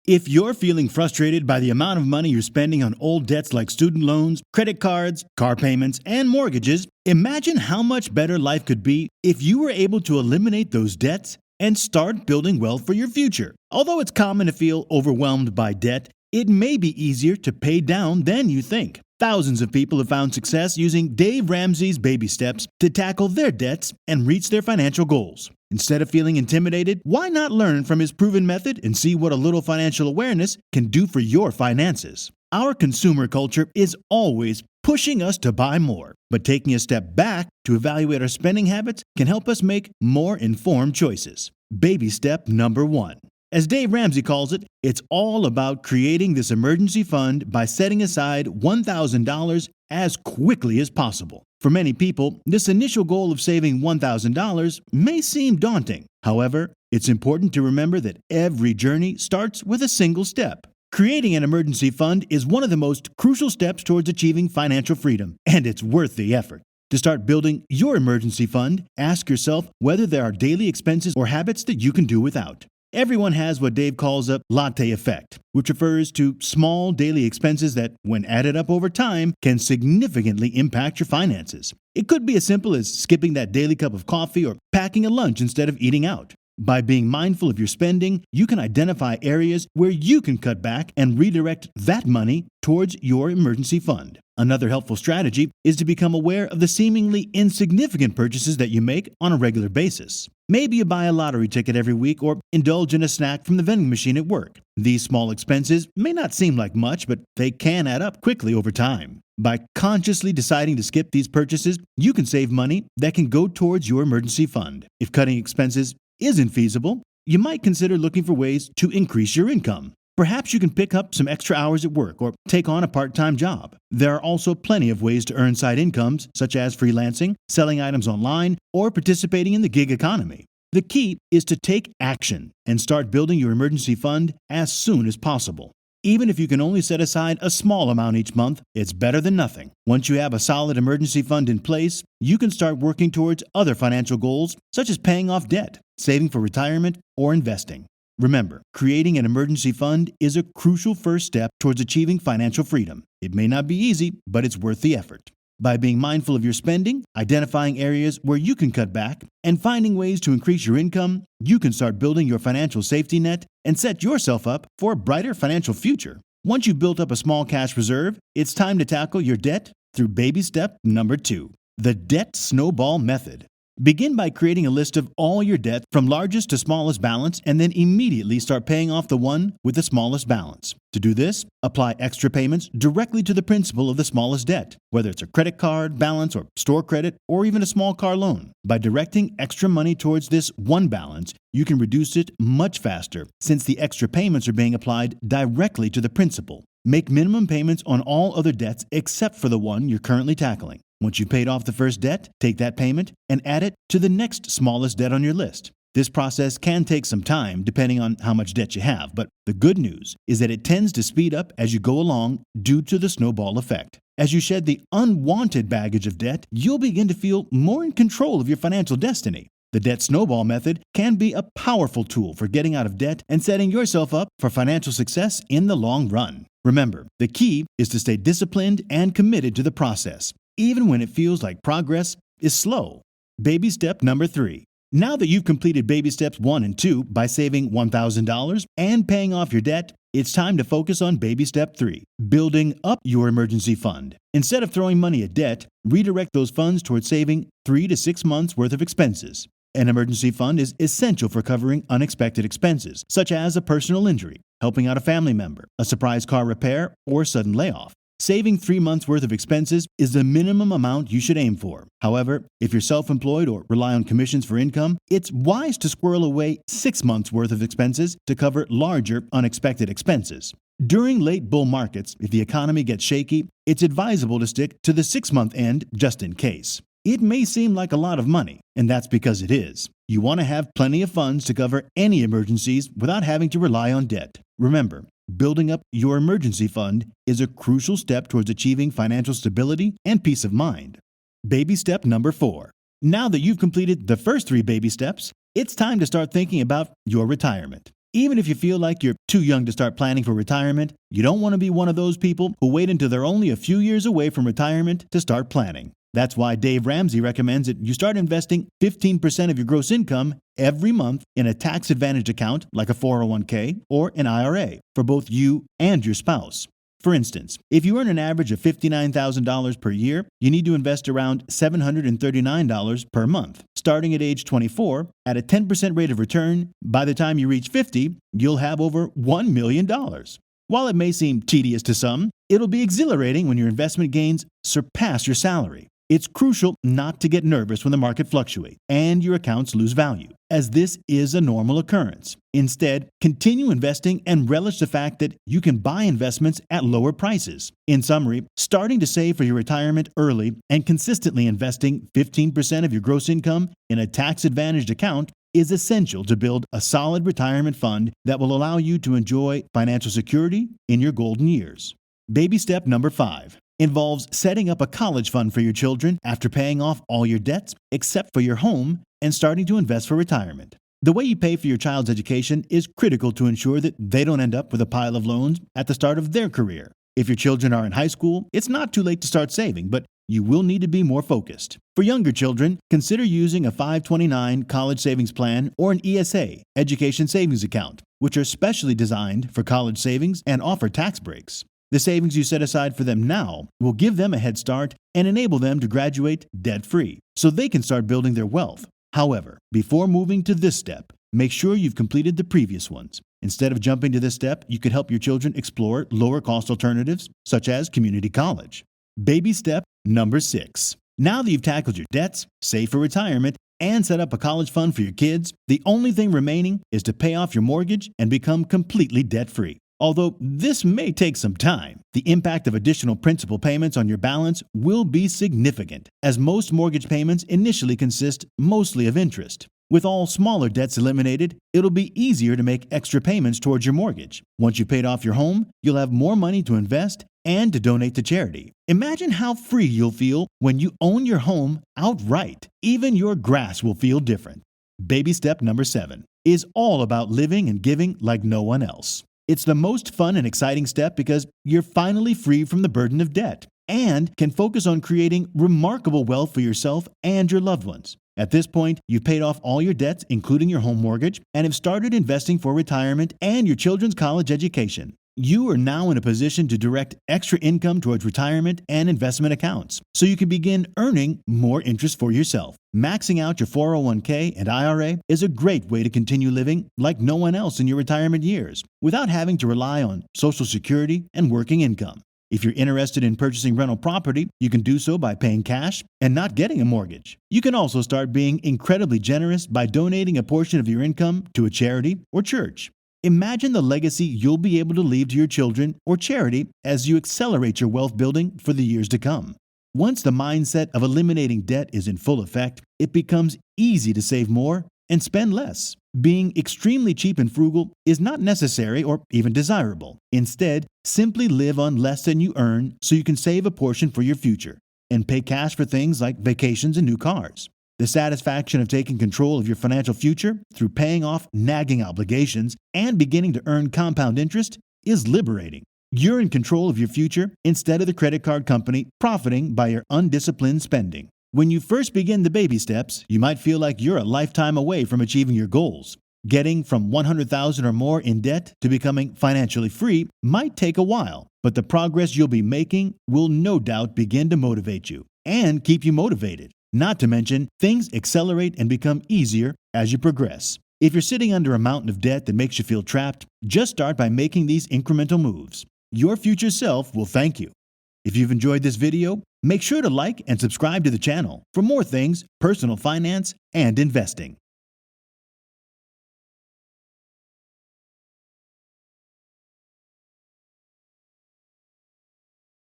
If you're feeling frustrated by the amount of money you're spending on old debts like student loans, credit cards, car payments, and mortgages, imagine how much better life could be if you were able to eliminate those debts and start building wealth for your future. Although it's common to feel overwhelmed by debt, it may be easier to pay down than you think. Thousands of people have found success using Dave Ramsey's baby steps to tackle their debts and reach their financial goals. Instead of feeling intimidated, why not learn from his proven method and see what a little financial awareness can do for your finances? Our consumer culture is always pushing us to buy more, but taking a step back to evaluate our spending habits can help us make more informed choices. Baby step number 1. As Dave Ramsey calls it, it's all about creating this emergency fund by setting aside $1,000 as quickly as possible. For many people, this initial goal of saving $1,000 may seem daunting. However, it's important to remember that every journey starts with a single step. Creating an emergency fund is one of the most crucial steps towards achieving financial freedom, and it's worth the effort. To start building your emergency fund, ask yourself whether there are daily expenses or habits that you can do without. Everyone has what Dave calls a latte effect, which refers to small daily expenses that, when added up over time, can significantly impact your finances. It could be as simple as skipping that daily cup of coffee or packing a lunch instead of eating out. By being mindful of your spending, you can identify areas where you can cut back and redirect that money towards your emergency fund. Another helpful strategy is to become aware of the seemingly insignificant purchases that you make on a regular basis. Maybe you buy a lottery ticket every week or indulge in a snack from the vending machine at work. These small expenses may not seem like much, but they can add up quickly over time. By consciously deciding to skip these purchases, you can save money that can go towards your emergency fund. If cutting expenses isn't feasible, you might consider looking for ways to increase your income. Perhaps you can pick up some extra hours at work or take on a part-time job. There are also plenty of ways to earn side incomes, such as freelancing, selling items online, or participating in the gig economy. The key is to take action and start building your emergency fund as soon as possible. Even if you can only set aside a small amount each month, it's better than nothing. Once you have a solid emergency fund in place, you can start working towards other financial goals, such as paying off debt, saving for retirement, or investing. Remember, creating an emergency fund is a crucial first step towards achieving financial freedom. It may not be easy, but it's worth the effort. By being mindful of your spending, identifying areas where you can cut back, and finding ways to increase your income, you can start building your financial safety net and set yourself up for a brighter financial future. Once you've built up a small cash reserve, it's time to tackle your debt through baby step number 2, the debt snowball method. Begin by creating a list of all your debt from largest to smallest balance and then immediately start paying off the one with the smallest balance. To do this, apply extra payments directly to the principal of the smallest debt, whether it's a credit card balance or store credit or even a small car loan. By directing extra money towards this one balance, you can reduce it much faster since the extra payments are being applied directly to the principal. Make minimum payments on all other debts except for the one you're currently tackling. Once you've paid off the first debt, take that payment and add it to the next smallest debt on your list. This process can take some time depending on how much debt you have, but the good news is that it tends to speed up as you go along due to the snowball effect. As you shed the unwanted baggage of debt, you'll begin to feel more in control of your financial destiny. The debt snowball method can be a powerful tool for getting out of debt and setting yourself up for financial success in the long run. Remember, the key is to stay disciplined and committed to the process, even when it feels like progress is slow. Baby step number 3. Now that you've completed baby steps 1 and 2 by saving $1,000 and paying off your debt, it's time to focus on baby step 3, building up your emergency fund. Instead of throwing money at debt, redirect those funds towards saving 3 to 6 months worth of expenses. An emergency fund is essential for covering unexpected expenses, such as a personal injury, helping out a family member, a surprise car repair, or sudden layoff. Saving 3 months' worth of expenses is the minimum amount you should aim for. However, if you're self-employed or rely on commissions for income, it's wise to squirrel away 6 months' worth of expenses to cover larger, unexpected expenses. During late bull markets, if the economy gets shaky, it's advisable to stick to the 6-month end just in case. It may seem like a lot of money, and that's because it is. You want to have plenty of funds to cover any emergencies without having to rely on debt. Remember, building up your emergency fund is a crucial step towards achieving financial stability and peace of mind. Baby step number 4. Now that you've completed the first 3 baby steps, it's time to start thinking about your retirement. Even if you feel like you're too young to start planning for retirement, you don't want to be one of those people who wait until they're only a few years away from retirement to start planning. That's why Dave Ramsey recommends that you start investing 15% of your gross income every month in a tax-advantaged account like a 401k or an IRA for both you and your spouse. For instance, if you earn an average of $59,000 per year, you need to invest around $739 per month. Starting at age 24, at a 10% rate of return, by the time you reach 50, you'll have over $1 million. While it may seem tedious to some, it'll be exhilarating when your investment gains surpass your salary. It's crucial not to get nervous when the market fluctuates and your accounts lose value, as this is a normal occurrence. Instead, continue investing and relish the fact that you can buy investments at lower prices. In summary, starting to save for your retirement early and consistently investing 15% of your gross income in a tax-advantaged account is essential to build a solid retirement fund that will allow you to enjoy financial security in your golden years. Baby step number 5 involves setting up a college fund for your children after paying off all your debts except for your home and starting to invest for retirement. The way you pay for your child's education is critical to ensure that they don't end up with a pile of loans at the start of their career. If your children are in high school, it's not too late to start saving, but you will need to be more focused. For younger children, consider using a 529 college savings plan or an ESA, education savings account, which are specially designed for college savings and offer tax breaks. The savings you set aside for them now will give them a head start and enable them to graduate debt-free, so they can start building their wealth. However, before moving to this step, make sure you've completed the previous ones. Instead of jumping to this step, you could help your children explore lower-cost alternatives, such as community college. Baby step number 6. Now that you've tackled your debts, saved for retirement, and set up a college fund for your kids, the only thing remaining is to pay off your mortgage and become completely debt-free. Although this may take some time, the impact of additional principal payments on your balance will be significant, as most mortgage payments initially consist mostly of interest. With all smaller debts eliminated, it'll be easier to make extra payments towards your mortgage. Once you've paid off your home, you'll have more money to invest and to donate to charity. Imagine how free you'll feel when you own your home outright. Even your grass will feel different. Baby step number 7 is all about living and giving like no one else. It's the most fun and exciting step because you're finally free from the burden of debt and can focus on creating remarkable wealth for yourself and your loved ones. At this point, you've paid off all your debts, including your home mortgage, and have started investing for retirement and your children's college education. You are now in a position to direct extra income towards retirement and investment accounts, so you can begin earning more interest for yourself. Maxing out your 401k and IRA is a great way to continue living like no one else in your retirement years, without having to rely on Social Security and working income. If you're interested in purchasing rental property, you can do so by paying cash and not getting a mortgage. You can also start being incredibly generous by donating a portion of your income to a charity or church. Imagine the legacy you'll be able to leave to your children or charity as you accelerate your wealth building for the years to come. Once the mindset of eliminating debt is in full effect, it becomes easy to save more and spend less. Being extremely cheap and frugal is not necessary or even desirable. Instead, simply live on less than you earn so you can save a portion for your future and pay cash for things like vacations and new cars. The satisfaction of taking control of your financial future through paying off nagging obligations and beginning to earn compound interest is liberating. You're in control of your future instead of the credit card company profiting by your undisciplined spending. When you first begin the baby steps, you might feel like you're a lifetime away from achieving your goals. Getting from $100,000 or more in debt to becoming financially free might take a while, but the progress you'll be making will no doubt begin to motivate you and keep you motivated. Not to mention, things accelerate and become easier as you progress. If you're sitting under a mountain of debt that makes you feel trapped, just start by making these incremental moves. Your future self will thank you. If you've enjoyed this video, make sure to like and subscribe to the channel for more things, personal finance, and investing.